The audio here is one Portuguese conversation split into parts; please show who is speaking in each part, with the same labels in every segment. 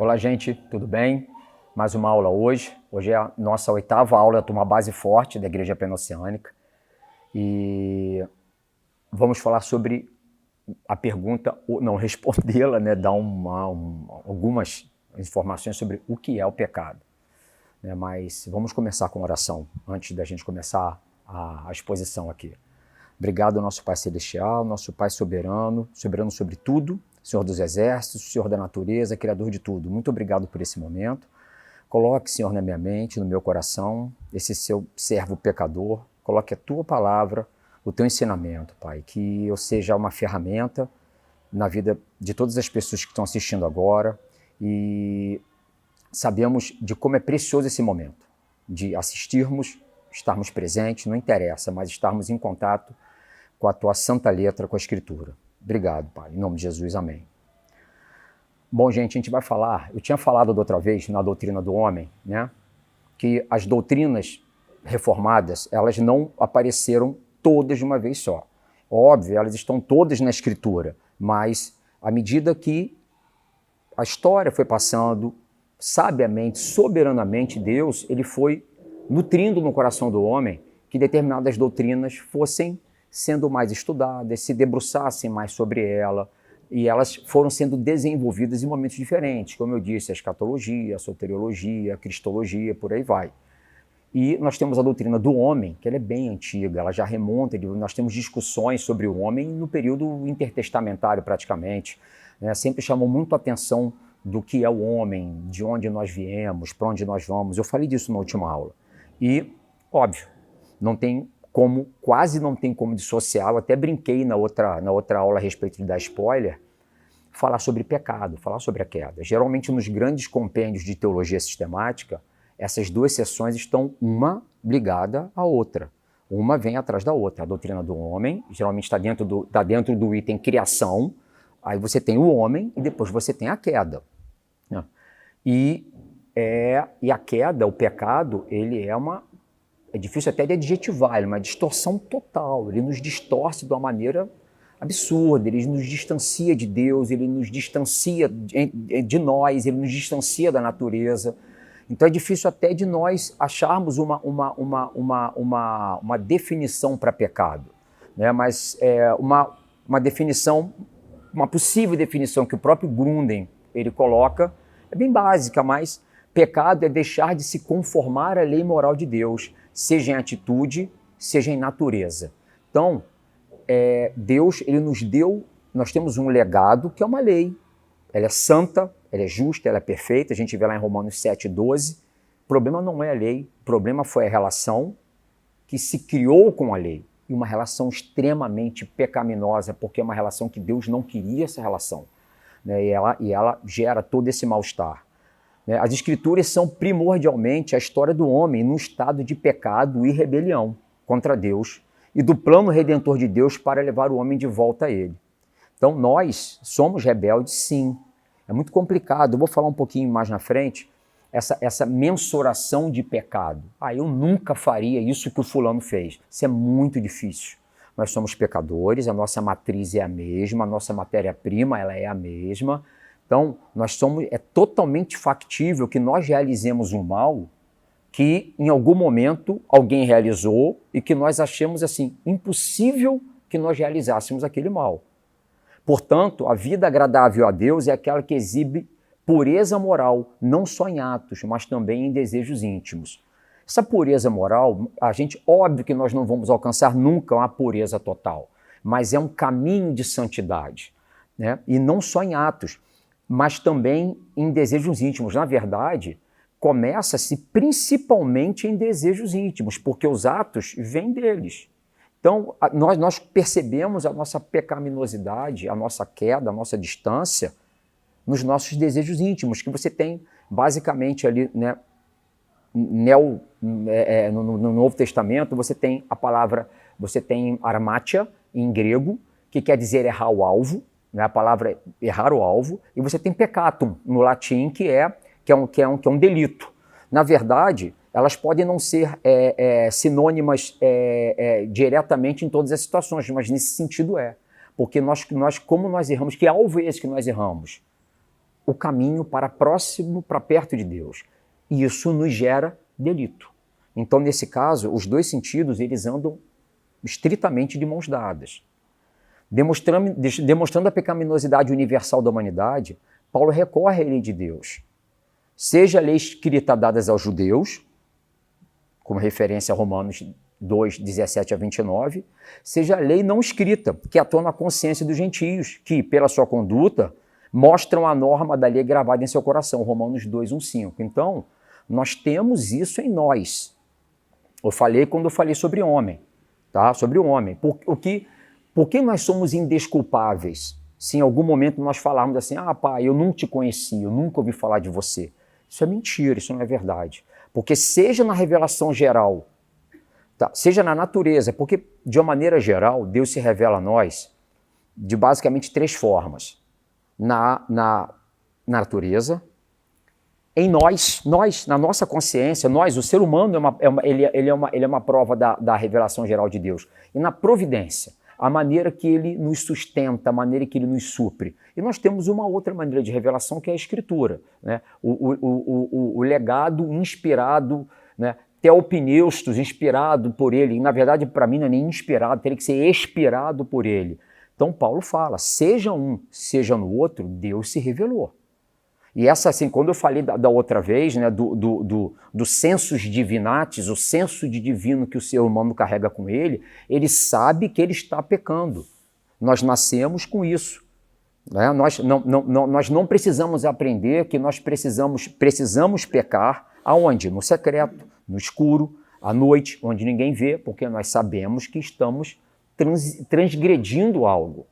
Speaker 1: Olá, gente, tudo bem? Mais uma aula hoje. Hoje é a nossa 8ª aula da turma Base Forte da Igreja Plena Oceânica. E vamos falar sobre a pergunta, ou não respondê-la, né? Dar algumas informações sobre o que é o pecado. Mas vamos começar com oração, antes da gente começar a exposição aqui. Obrigado, nosso Pai Celestial, nosso Pai soberano, soberano sobre tudo, Senhor dos Exércitos, Senhor da natureza, Criador de tudo. Muito obrigado por esse momento. Coloque, Senhor, na minha mente, no meu coração, esse seu servo pecador. Coloque a Tua palavra, o Teu ensinamento, Pai. Que eu seja uma ferramenta na vida de todas as pessoas que estão assistindo agora. E sabemos de como é precioso esse momento, de assistirmos, estarmos presentes, não interessa, mas estarmos em contato com a Tua santa letra, com a Escritura. Obrigado, Pai. Em nome de Jesus, amém. Bom, gente, a gente vai falar, eu tinha falado da outra vez na doutrina do homem, né, que as doutrinas reformadas, elas não apareceram todas de uma vez só. Óbvio, elas estão todas na Escritura, mas à medida que a história foi passando, sabiamente, soberanamente, Deus, ele foi nutrindo no coração do homem que determinadas doutrinas fossem sendo mais estudadas, se debruçassem mais sobre ela, e elas foram sendo desenvolvidas em momentos diferentes, como eu disse, a escatologia, a soteriologia, a cristologia, por aí vai. E nós temos a doutrina do homem, que ela é bem antiga, ela já remonta, nós temos discussões sobre o homem no período intertestamentário praticamente, né? Sempre chamou muito a atenção do que é o homem, de onde nós viemos, para onde nós vamos. Eu falei disso na última aula. E, óbvio, quase não tem como dissociar, eu até brinquei na outra aula a respeito de dar spoiler, falar sobre pecado, falar sobre a queda. Geralmente nos grandes compêndios de teologia sistemática, essas duas seções estão uma ligada à outra. Uma vem atrás da outra. A doutrina do homem, geralmente está dentro do item criação, aí você tem o homem e depois você tem a queda. E a queda, o pecado, ele é difícil até de adjetivar, ele é uma distorção total, ele nos distorce de uma maneira absurda, ele nos distancia de Deus, ele nos distancia de nós, ele nos distancia da natureza. Então é difícil até de nós acharmos uma definição para pecado, né? Mas uma definição, uma possível definição que o próprio Gründen ele coloca, é bem básica, mas pecado é deixar de se conformar à lei moral de Deus, seja em atitude, seja em natureza. Então, Deus, ele nos deu, nós temos um legado que é uma lei. Ela é santa, ela é justa, ela é perfeita. A gente vê lá em Romanos 7:12. O problema não é a lei, o problema foi a relação que se criou com a lei. E uma relação extremamente pecaminosa, porque é uma relação que Deus não queria essa relação, né? E ela gera todo esse mal-estar. As Escrituras são primordialmente a história do homem no estado de pecado e rebelião contra Deus e do plano redentor de Deus para levar o homem de volta a Ele. Então nós somos rebeldes, sim. É muito complicado, eu vou falar um pouquinho mais na frente, essa mensuração de pecado. Eu nunca faria isso que o fulano fez. Isso é muito difícil. Nós somos pecadores, a nossa matriz é a mesma, a nossa matéria-prima ela é a mesma. Então, é totalmente factível que nós realizemos um mal que em algum momento alguém realizou e que nós achamos assim, impossível que nós realizássemos aquele mal. Portanto, a vida agradável a Deus é aquela que exibe pureza moral, não só em atos, mas também em desejos íntimos. Essa pureza moral, óbvio que nós não vamos alcançar nunca uma pureza total, mas é um caminho de santidade, né? E não só em atos, mas também em desejos íntimos. Na verdade, começa-se principalmente em desejos íntimos, porque os atos vêm deles. Então, nós percebemos a nossa pecaminosidade, a nossa queda, a nossa distância nos nossos desejos íntimos, que você tem basicamente ali, né, no Novo Testamento, você tem a palavra, você tem armatia em grego, que quer dizer errar o alvo, né, a palavra errar o alvo, e você tem peccatum no latim, que é um delito. Na verdade, elas podem não ser sinônimas diretamente em todas as situações, mas nesse sentido é. Porque como nós erramos, que alvo é esse que nós erramos? o caminho para próximo, para perto de Deus. E isso nos gera delito. Então, nesse caso, os dois sentidos, eles andam estritamente de mãos dadas. Demonstrando a pecaminosidade universal da humanidade, Paulo recorre à lei de Deus. Seja a lei escrita dadas aos judeus, como referência a Romanos 2, 17 a 29, seja a lei não escrita, que atua na consciência dos gentios, que, pela sua conduta, mostram a norma da lei gravada em seu coração, Romanos 2, 1, 5. Então, nós temos isso em nós. Eu falei quando eu falei sobre homem, tá? Sobre o homem. Por que nós somos indesculpáveis se em algum momento nós falarmos assim, pai, eu não te conheci, eu nunca ouvi falar de você? Isso é mentira, isso não é verdade. Porque seja na revelação geral, tá? Seja na natureza, porque de uma maneira geral, Deus se revela a nós de basicamente 3 formas. Na natureza, em nós, na nossa consciência, o ser humano é uma prova da revelação geral de Deus. E na providência, a maneira que ele nos sustenta, a maneira que ele nos supre. E nós temos uma outra maneira de revelação, que é a Escritura, né? O legado inspirado, né? Theopneustos, inspirado por ele. E, na verdade, para mim, não é nem inspirado, teria que ser expirado por ele. Então, Paulo fala, seja um, seja no outro, Deus se revelou. E essa, assim, quando eu falei da outra vez, né, do sensus divinatis, o senso de divino que o ser humano carrega com ele sabe que ele está pecando. Nós nascemos com isso. Né? Nós não precisamos aprender que nós precisamos pecar aonde? No secreto, no escuro, à noite, onde ninguém vê, porque nós sabemos que estamos transgredindo algo.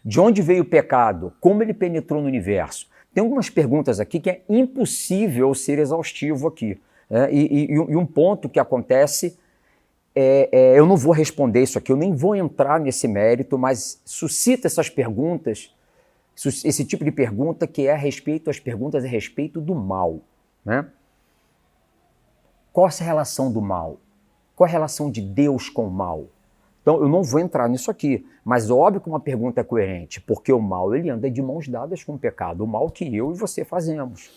Speaker 1: De onde veio o pecado? Como ele penetrou no universo? Tem algumas perguntas aqui que é impossível ser exaustivo aqui. E um ponto que acontece, eu não vou responder isso aqui, eu nem vou entrar nesse mérito, mas suscita essas perguntas, esse tipo de pergunta que é a respeito, as perguntas a respeito do mal. Né? Qual é a relação do mal? Qual é a relação de Deus com o mal? Então, eu não vou entrar nisso aqui, mas óbvio que uma pergunta é coerente, porque o mal ele anda de mãos dadas com o pecado, o mal que eu e você fazemos.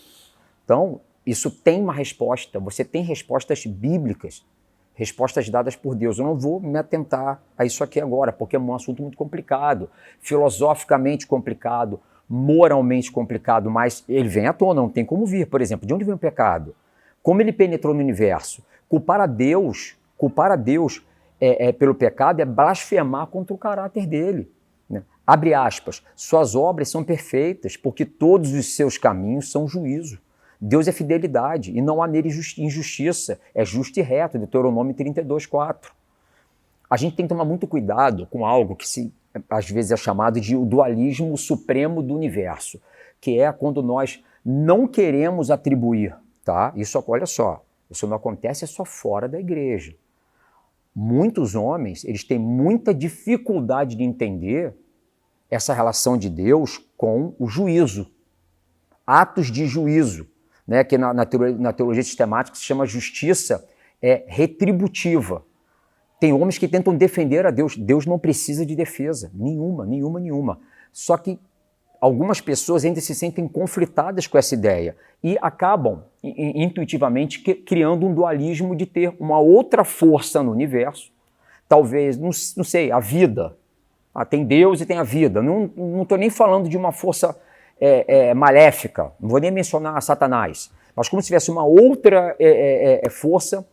Speaker 1: Então, isso tem uma resposta, você tem respostas bíblicas, respostas dadas por Deus. Eu não vou me atentar a isso aqui agora, porque é um assunto muito complicado, filosoficamente complicado, moralmente complicado, mas ele vem à tona, não tem como vir. Por exemplo, de onde vem o pecado? Como ele penetrou no universo? Culpar a Deus pelo pecado é blasfemar contra o caráter dele. Né? Abre aspas, suas obras são perfeitas, porque todos os seus caminhos são juízo. Deus é fidelidade, e não há nele injustiça, é justo e reto, Deuteronômio 32:4. A gente tem que tomar muito cuidado com algo que às vezes é chamado de o dualismo supremo do universo, que é quando nós não queremos atribuir, tá? Isso, olha só, isso não acontece só fora da igreja. Muitos homens, eles têm muita dificuldade de entender essa relação de Deus com o juízo, atos de juízo, né, que na teologia sistemática se chama justiça retributiva. Tem homens que tentam defender a Deus. Deus não precisa de defesa, nenhuma. Só que algumas pessoas ainda se sentem conflitadas com essa ideia e acabam intuitivamente criando um dualismo de ter uma outra força no universo, talvez, não sei, a vida. Tem Deus e tem a vida. Não estou nem falando de uma força maléfica, não vou nem mencionar Satanás, mas como se tivesse uma outra força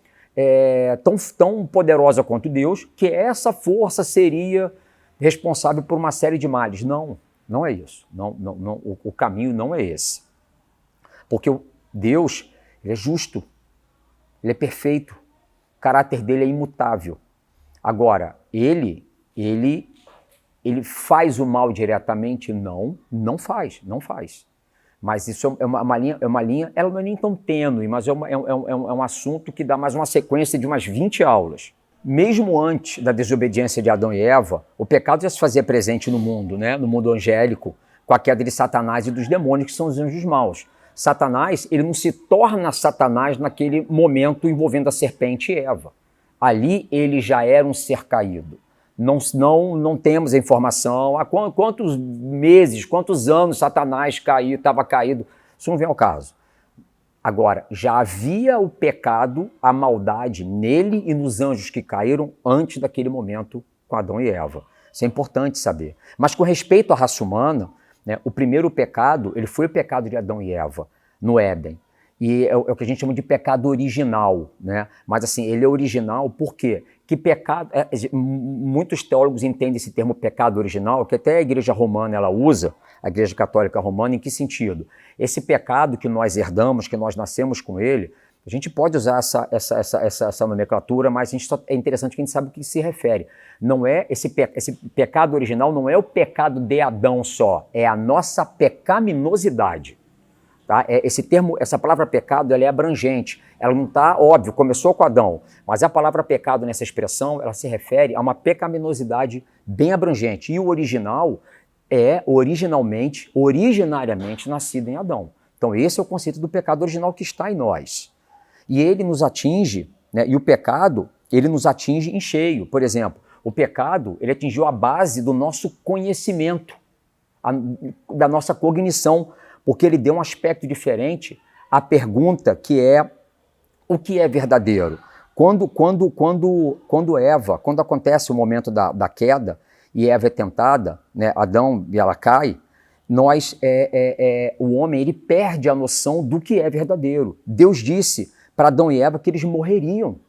Speaker 1: tão poderosa quanto Deus, que essa força seria responsável por uma série de males. Não é isso. O caminho não é esse. Porque Deus, ele é justo, ele é perfeito, o caráter dele é imutável. Agora, ele faz o mal diretamente? Não faz. Mas isso é uma linha, ela não é nem tão tênue, mas é um assunto que dá mais uma sequência de umas 20 aulas. Mesmo antes da desobediência de Adão e Eva, o pecado já se fazia presente no mundo, né? No mundo angélico, com a queda de Satanás e dos demônios, que são os anjos maus. Satanás, ele não se torna Satanás naquele momento envolvendo a serpente e Eva. Ali ele já era um ser caído. Não temos a informação. Há quantos meses, quantos anos Satanás estava caído. Isso não vem ao caso. Agora, já havia o pecado, a maldade nele e nos anjos que caíram antes daquele momento com Adão e Eva. Isso é importante saber. Mas com respeito à raça humana, né, o primeiro pecado, ele foi o pecado de Adão e Eva, no Éden. E é o que a gente chama de pecado original, né? Mas assim, ele é original por quê? Que pecado... muitos teólogos entendem esse termo pecado original, que até a igreja romana ela usa, a igreja católica romana, em que sentido? Esse pecado que nós herdamos, que nós nascemos com ele, a gente pode usar essa nomenclatura, mas é interessante que a gente sabe o que se refere. Não é esse pecado original não é o pecado de Adão só, é a nossa pecaminosidade. Tá? Essa palavra pecado ela é abrangente, ela não está, óbvio, começou com Adão, mas a palavra pecado nessa expressão, ela se refere a uma pecaminosidade bem abrangente, e o original é originariamente nascido em Adão. Então esse é o conceito do pecado original que está em nós. E ele nos atinge, né, e o pecado, ele nos atinge em cheio. Por exemplo, o pecado, ele atingiu a base do nosso conhecimento, da nossa cognição, porque ele deu um aspecto diferente à pergunta que é o que é verdadeiro. Quando acontece o momento da queda e Eva é tentada, né, Adão e ela cai, o homem ele perde a noção do que é verdadeiro. Deus disse para Adão e Eva que eles morreriam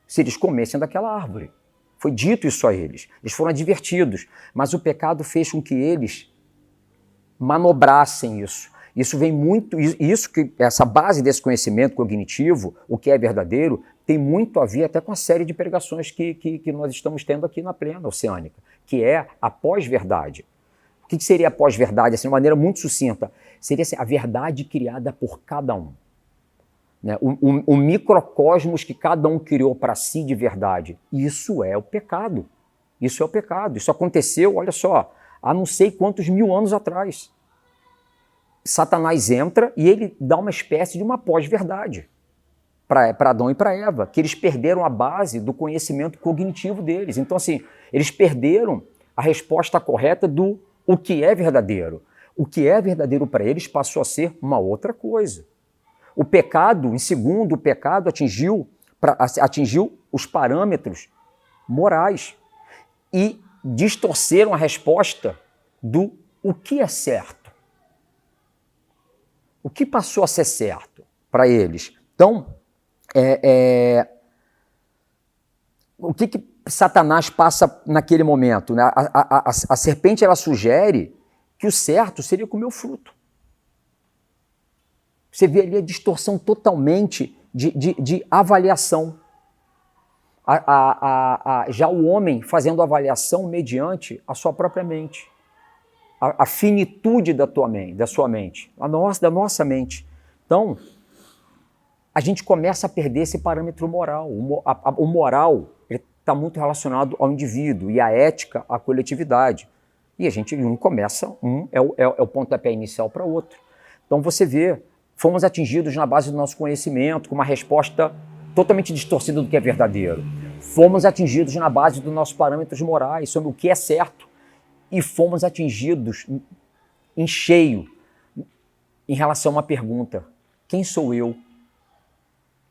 Speaker 1: se eles comessem daquela árvore. Foi dito isso a eles. Eles foram advertidos, mas o pecado fez com que eles manobrassem isso. Isso vem muito, essa base desse conhecimento cognitivo, o que é verdadeiro, tem muito a ver até com a série de pregações que nós estamos tendo aqui na Plena Oceânica, que é a pós-verdade. O que seria a pós-verdade? Assim, de uma maneira muito sucinta, seria assim, a verdade criada por cada um. Né? O microcosmos que cada um criou para si de verdade. Isso é o pecado. Isso é o pecado. Isso aconteceu, olha só, há não sei quantos mil anos atrás. Satanás entra e ele dá uma espécie de uma pós-verdade para Adão e para Eva, que eles perderam a base do conhecimento cognitivo deles. Então, assim, eles perderam a resposta correta do o que é verdadeiro. O que é verdadeiro para eles passou a ser uma outra coisa. O pecado, em segundo, o pecado atingiu os parâmetros morais e distorceram a resposta do o que é certo. O que passou a ser certo para eles? Então, o que Satanás passa naquele momento? Né? A serpente ela sugere que o certo seria comer o fruto. Você vê ali a distorção totalmente de avaliação. Já o homem fazendo avaliação mediante a sua própria mente. A finitude da sua mente, da nossa mente. Então, a gente começa a perder esse parâmetro moral. O moral está muito relacionado ao indivíduo e a ética à coletividade. E a gente é o pontapé inicial para o outro. Então você vê, fomos atingidos na base do nosso conhecimento, com uma resposta totalmente distorcida do que é verdadeiro. Fomos atingidos na base dos nossos parâmetros morais, sobre o que é certo. E fomos atingidos em cheio em relação a uma pergunta: quem sou eu?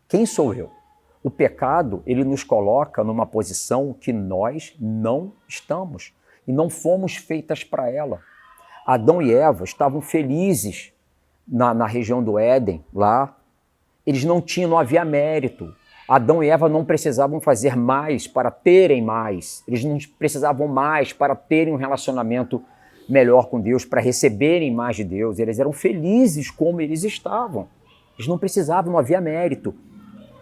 Speaker 1: Quem sou eu? O pecado, ele nos coloca numa posição que nós não estamos e não fomos feitas para ela. Adão e Eva estavam felizes na região do Éden, lá. Eles não havia mérito. Adão e Eva não precisavam fazer mais para terem mais. Eles não precisavam mais para terem um relacionamento melhor com Deus, para receberem mais de Deus. Eles eram felizes como eles estavam. Eles não precisavam, não havia mérito.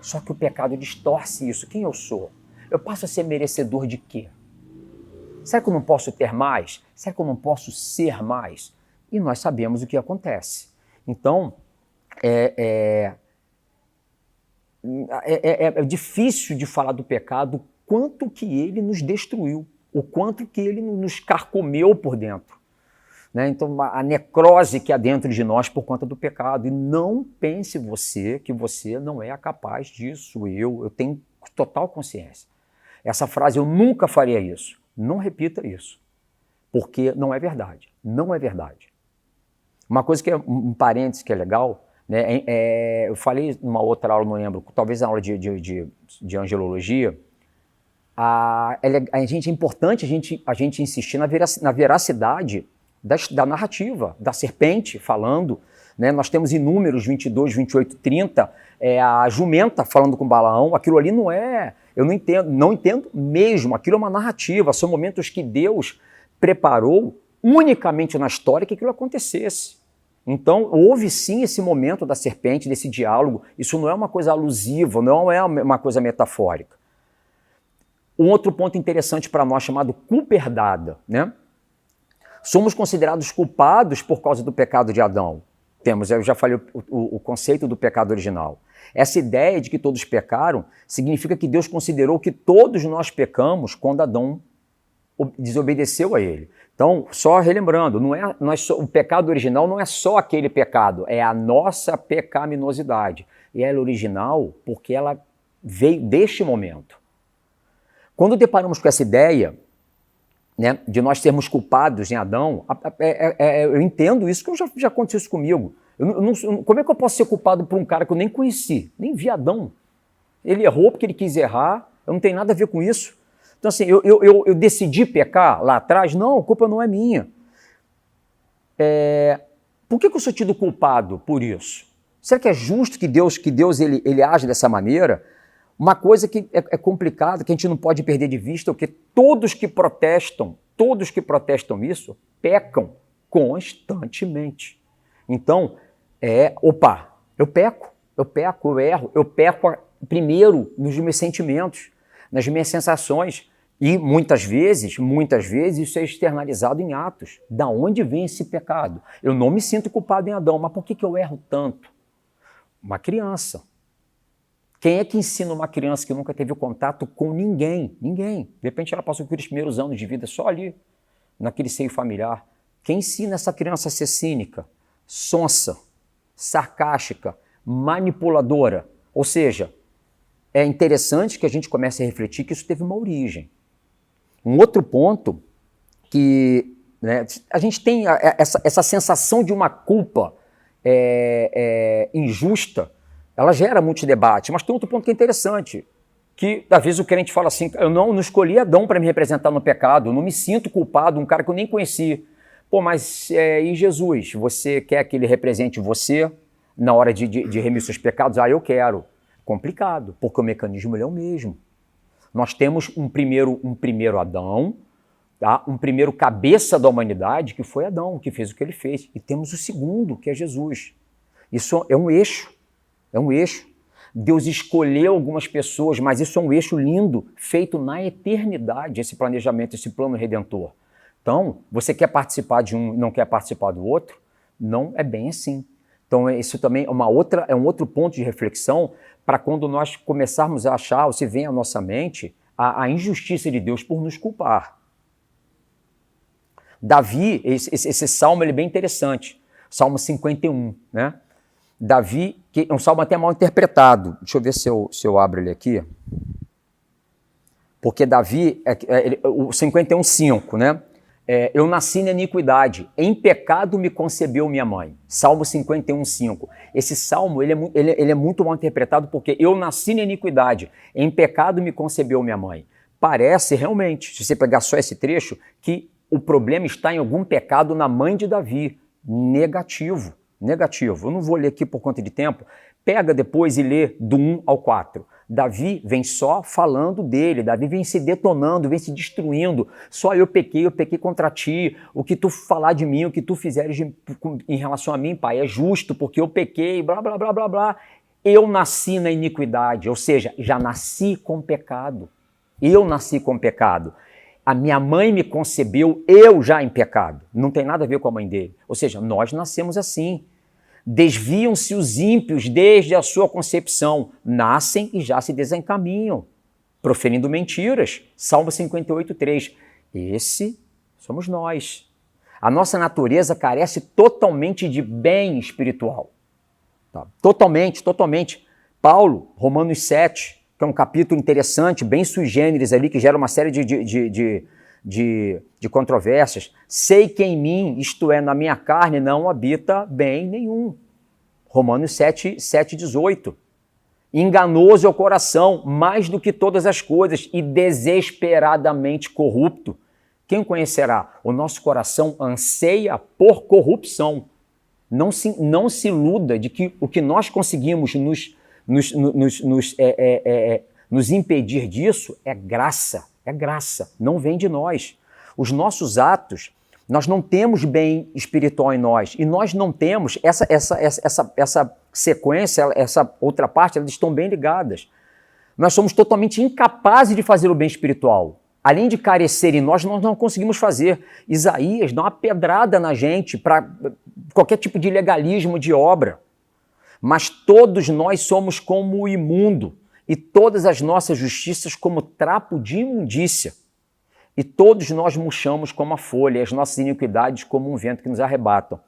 Speaker 1: Só que o pecado distorce isso. Quem eu sou? Eu passo a ser merecedor de quê? Será que eu não posso ter mais? Será que eu não posso ser mais? E nós sabemos o que acontece. Então, é difícil de falar do pecado, o quanto que ele nos destruiu, o quanto que ele nos carcomeu por dentro. Né? Então, a necrose que há dentro de nós por conta do pecado. E não pense que você não é capaz disso. Eu tenho total consciência. Essa frase, eu nunca faria isso. Não repita isso, porque não é verdade. Não é verdade. Uma coisa que é um parênteses que é legal, né, eu falei numa outra aula, não lembro, talvez na aula de angelologia, é importante a gente insistir na veracidade da narrativa, da serpente falando, né? Nós temos inúmeros 22, 28, 30, a jumenta falando com Balaão, aquilo ali não é, eu não entendo mesmo, aquilo é uma narrativa, são momentos que Deus preparou unicamente na história que aquilo acontecesse. Então, houve sim esse momento da serpente, desse diálogo, isso não é uma coisa alusiva, não é uma coisa metafórica. Um outro ponto interessante para nós, chamado culpa herdada, né? Somos considerados culpados por causa do pecado de Adão. Eu já falei o conceito do pecado original. Essa ideia de que todos pecaram significa que Deus considerou que todos nós pecamos quando Adão desobedeceu a ele. Então, só relembrando, o pecado original não é só aquele pecado, é a nossa pecaminosidade. E ela é original porque ela veio deste momento. Quando deparamos com essa ideia, né, de nós sermos culpados em Adão, eu entendo isso, que já aconteceu isso comigo. Como é que eu posso ser culpado por um cara que eu nem conheci, nem vi Adão? Ele errou porque ele quis errar, eu não tenho nada a ver com isso. Então assim, eu decidi pecar lá atrás? Não, a culpa não é minha. Por que eu sou tido culpado por isso? Será que é justo que Deus ele age dessa maneira? Uma coisa que é complicada, que a gente não pode perder de vista, é que todos que protestam isso, pecam constantemente. Então, eu peco, eu erro, eu peco primeiro nos meus sentimentos, nas minhas sensações, e muitas vezes isso é externalizado em atos. Da onde vem esse pecado? Eu não me sinto culpado em Adão, mas por que eu erro tanto? Uma criança. Quem é que ensina uma criança que nunca teve contato com ninguém? Ninguém. De repente ela passou aqueles primeiros anos de vida só ali, naquele seio familiar. Quem ensina essa criança a ser cínica, sonsa, sarcástica, manipuladora? Ou seja, é interessante que a gente comece a refletir que isso teve uma origem. Um outro ponto que, né, a gente tem essa sensação de uma culpa injusta, ela gera muito debate, mas tem outro ponto que é interessante, que às vezes o crente fala assim, eu não escolhi Adão para me representar no pecado, eu não me sinto culpado, um cara que eu nem conheci. Pô, mas e Jesus? Você quer que ele represente você na hora de remir seus pecados? Eu quero. Complicado, porque o mecanismo é o mesmo. Nós temos um primeiro Adão, tá? Um primeiro cabeça da humanidade, que foi Adão, que fez o que ele fez. E temos o segundo, que é Jesus. Isso é um eixo. É um eixo. Deus escolheu algumas pessoas, mas isso é um eixo lindo, feito na eternidade, esse planejamento, esse plano redentor. Então, você quer participar de um e não quer participar do outro? Não é bem assim. Então, isso também é um outro ponto de reflexão para quando nós começarmos a achar, ou se vem à nossa mente, a injustiça de Deus por nos culpar. Davi, esse salmo ele é bem interessante, Salmo 51, né? Davi, que é um salmo até mal interpretado. Deixa eu ver se eu abro ele aqui. Porque Davi, o 51:5, né? Eu nasci na iniquidade, em pecado me concebeu minha mãe. Salmo 51:5. Esse salmo ele é muito mal interpretado porque eu nasci na iniquidade, em pecado me concebeu minha mãe. Parece realmente, se você pegar só esse trecho, que o problema está em algum pecado na mãe de Davi. Negativo. Eu não vou ler aqui por conta de tempo. Pega depois e lê do 1 ao 4. Davi vem só falando dele, Davi vem se detonando, vem se destruindo. Só eu pequei contra ti. O que tu falar de mim, o que tu fizeres em relação a mim, pai, é justo, porque eu pequei, blá, blá, blá, blá, blá. Eu nasci na iniquidade, ou seja, já nasci com pecado. Eu nasci com pecado. A minha mãe me concebeu, eu já em pecado. Não tem nada a ver com a mãe dele. Ou seja, nós nascemos assim. Desviam-se os ímpios desde a sua concepção, nascem e já se desencaminham, proferindo mentiras. Salmo 58:3. Esse somos nós. A nossa natureza carece totalmente de bem espiritual. Tá? Totalmente. Paulo, Romanos 7, que é um capítulo interessante, bem sui generis ali, que gera uma série de controvérsias. Sei que em mim, isto é, na minha carne, não habita bem nenhum. Romanos 7:18. Enganoso é o coração, mais do que todas as coisas, e desesperadamente corrupto. Quem conhecerá? O nosso coração anseia por corrupção. Não se iluda de que o que nós conseguimos nos impedir disso é graça, não vem de nós. Os nossos atos, nós não temos bem espiritual em nós, e nós não temos essa sequência, essa outra parte, elas estão bem ligadas. Nós somos totalmente incapazes de fazer o bem espiritual. Além de carecer em nós não conseguimos fazer. Isaías dá uma pedrada na gente para qualquer tipo de legalismo de obra. Mas todos nós somos como o imundo, e todas as nossas justiças como trapo de imundícia. E todos nós murchamos como a folha, e as nossas iniquidades como um vento que nos arrebatam.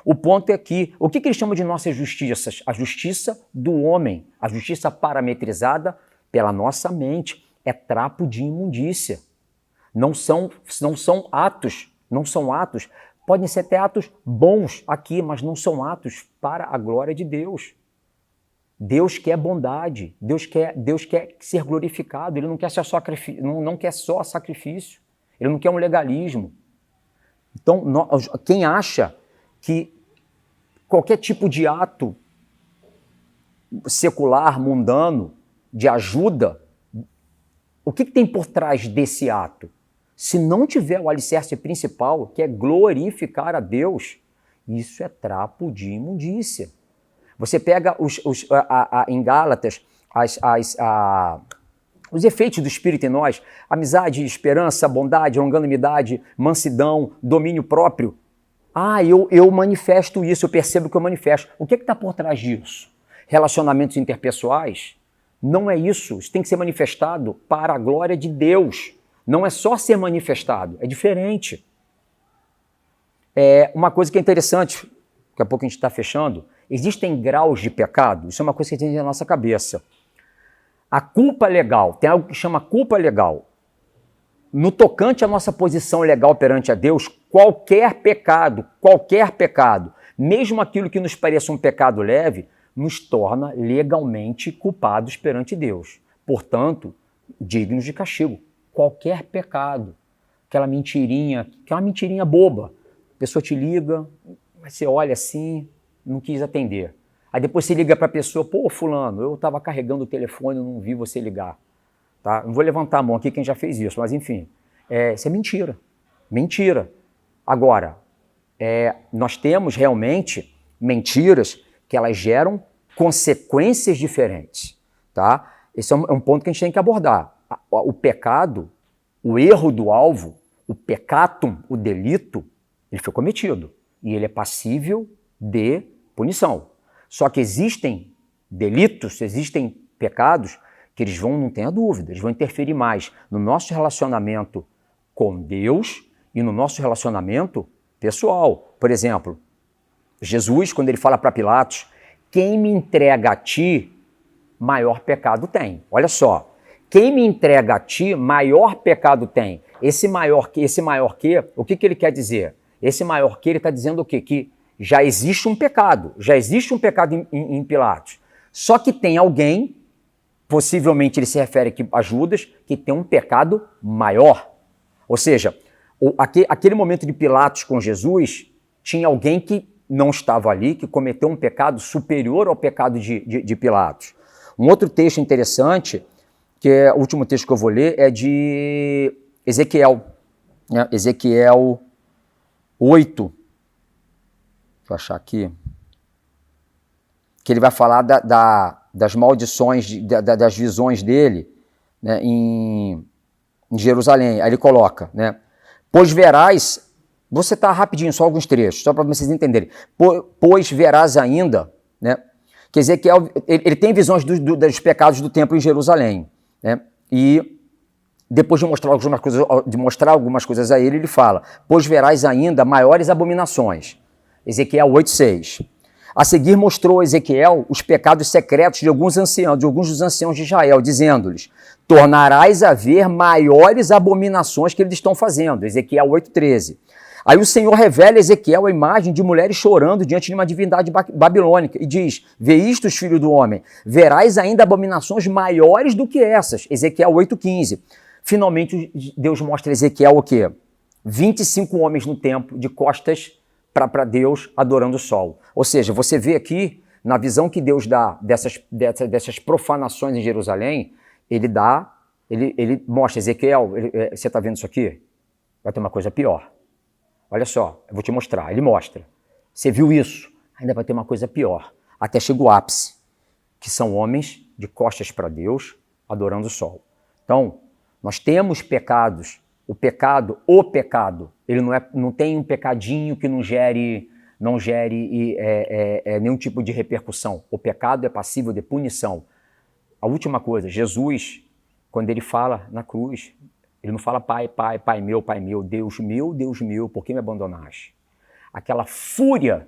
Speaker 1: O ponto é que, o que eles chamam de nossas justiças? A justiça do homem, a justiça parametrizada pela nossa mente. É trapo de imundícia. Não são atos, podem ser até atos bons aqui, mas não são atos para a glória de Deus. Deus quer bondade, Deus quer ser glorificado, Ele não quer só sacrifício, Ele não quer um legalismo. Então, quem acha que qualquer tipo de ato secular, mundano, de ajuda, o que tem por trás desse ato? Se não tiver o alicerce principal, que é glorificar a Deus, isso é trapo de imundícia. Você pega em Gálatas os efeitos do Espírito em nós: amizade, esperança, bondade, longanimidade, mansidão, domínio próprio. Eu manifesto isso, eu percebo que eu manifesto. O que está por trás disso? Relacionamentos interpessoais? Não é isso. Isso tem que ser manifestado para a glória de Deus. Não é só ser manifestado, é diferente. Uma coisa que é interessante, daqui a pouco a gente está fechando, existem graus de pecado. Isso é uma coisa que tem na nossa cabeça. A culpa legal, tem algo que chama culpa legal. No tocante à nossa posição legal perante a Deus, qualquer pecado, mesmo aquilo que nos pareça um pecado leve, nos torna legalmente culpados perante Deus. Portanto, dignos de castigo. Qualquer pecado, aquela mentirinha boba. A pessoa te liga, você olha assim, não quis atender. Aí depois você liga para a pessoa: pô, fulano, eu estava carregando o telefone, não vi você ligar. Tá? Não vou levantar a mão aqui quem já fez isso, mas enfim, isso é mentira. Mentira. Agora, nós temos realmente mentiras que elas geram consequências diferentes. Tá? Esse é um ponto que a gente tem que abordar. O pecado, o erro do alvo, o peccatum, o delito, ele foi cometido e ele é passível de punição. Só que existem delitos, existem pecados que eles vão, não tenha dúvida, eles vão interferir mais no nosso relacionamento com Deus e no nosso relacionamento pessoal. Por exemplo, Jesus, quando ele fala para Pilatos: quem me entrega a ti, maior pecado tem. Olha só. Quem me entrega a ti, maior pecado tem. Esse maior que, o que ele quer dizer? Esse maior que, ele está dizendo o quê? Que já existe um pecado em Pilatos. Só que tem alguém, possivelmente ele se refere aqui a Judas, que tem um pecado maior. Ou seja, aquele momento de Pilatos com Jesus, tinha alguém que não estava ali, que cometeu um pecado superior ao pecado de Pilatos. Um outro texto interessante, que é o último texto que eu vou ler, é de Ezequiel. Né? Ezequiel 8. Deixa eu achar aqui. Que ele vai falar das maldições, das visões dele, né, em Jerusalém. Aí ele coloca, né? Pois verás, vou citar rapidinho, só alguns trechos, só para vocês entenderem. Pois verás ainda, né? Que Ezequiel, ele tem visões dos pecados do templo em Jerusalém, né? E depois de mostrar algumas coisas a ele, ele fala: pois verás ainda maiores abominações. Ezequiel 8:6. A seguir mostrou a Ezequiel os pecados secretos de alguns dos anciãos de Israel, dizendo-lhes: tornarás a ver maiores abominações que eles estão fazendo. Ezequiel 8,13. Aí o Senhor revela a Ezequiel a imagem de mulheres chorando diante de uma divindade babilônica e diz: vê isto, filho do homem, verás ainda abominações maiores do que essas. Ezequiel 8,15. Finalmente Deus mostra a Ezequiel o quê? 25 homens no templo, de costas para Deus, adorando o sol. Ou seja, você vê aqui, na visão que Deus dá dessas profanações em Jerusalém, ele mostra, Ezequiel, você está vendo isso aqui? Vai ter uma coisa pior. Olha só, eu vou te mostrar. Ele mostra. Você viu isso? Ainda vai ter uma coisa pior. Até chega o ápice, que são homens de costas para Deus, adorando o sol. Então, nós temos pecados. O pecado, ele não tem um pecadinho que não gere nenhum tipo de repercussão. O pecado é passível de punição. A última coisa, Jesus, quando ele fala na cruz, ele não fala pai meu, Deus meu, por que me abandonaste? Aquela fúria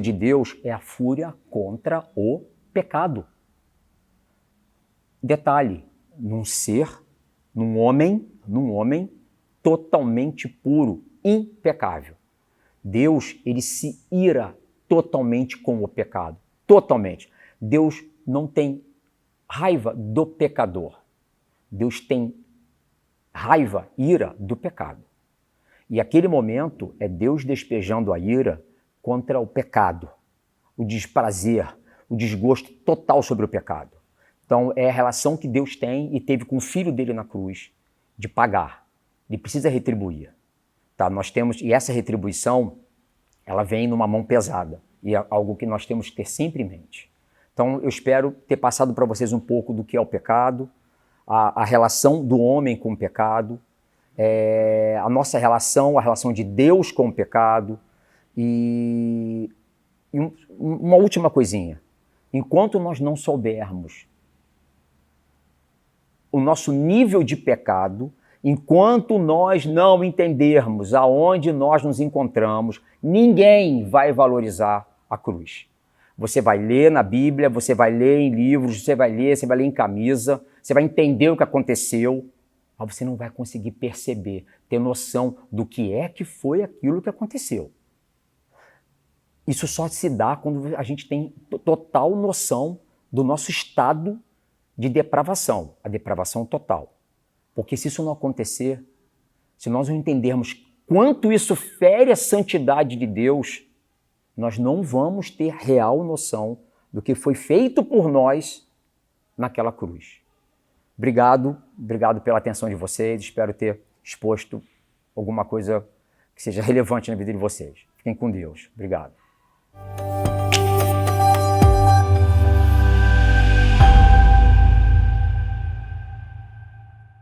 Speaker 1: de Deus é a fúria contra o pecado. Detalhe, num homem totalmente puro, impecável. Deus, ele se ira totalmente com o pecado. Totalmente. Deus não tem raiva do pecador. Deus tem raiva, ira do pecado. E aquele momento é Deus despejando a ira contra o pecado, o desprazer, o desgosto total sobre o pecado. Então é a relação que Deus tem e teve com o filho dele na cruz, de pagar. Ele precisa retribuir. Tá? E essa retribuição, ela vem numa mão pesada. E é algo que nós temos que ter sempre em mente. Então eu espero ter passado para vocês um pouco do que é o pecado, a relação do homem com o pecado, a nossa relação, a relação de Deus com o pecado. E uma última coisinha. Enquanto nós não soubermos o nosso nível de pecado, enquanto nós não entendermos aonde nós nos encontramos, ninguém vai valorizar a cruz. Você vai ler na Bíblia, você vai ler em livros, você vai ler em camisa, você vai entender o que aconteceu, mas você não vai conseguir perceber, ter noção do que é que foi aquilo que aconteceu. Isso só se dá quando a gente tem total noção do nosso estado de depravação, a depravação total. Porque se isso não acontecer, se nós não entendermos quanto isso fere a santidade de Deus, nós não vamos ter real noção do que foi feito por nós naquela cruz. Obrigado pela atenção de vocês, espero ter exposto alguma coisa que seja relevante na vida de vocês. Fiquem com Deus. Obrigado.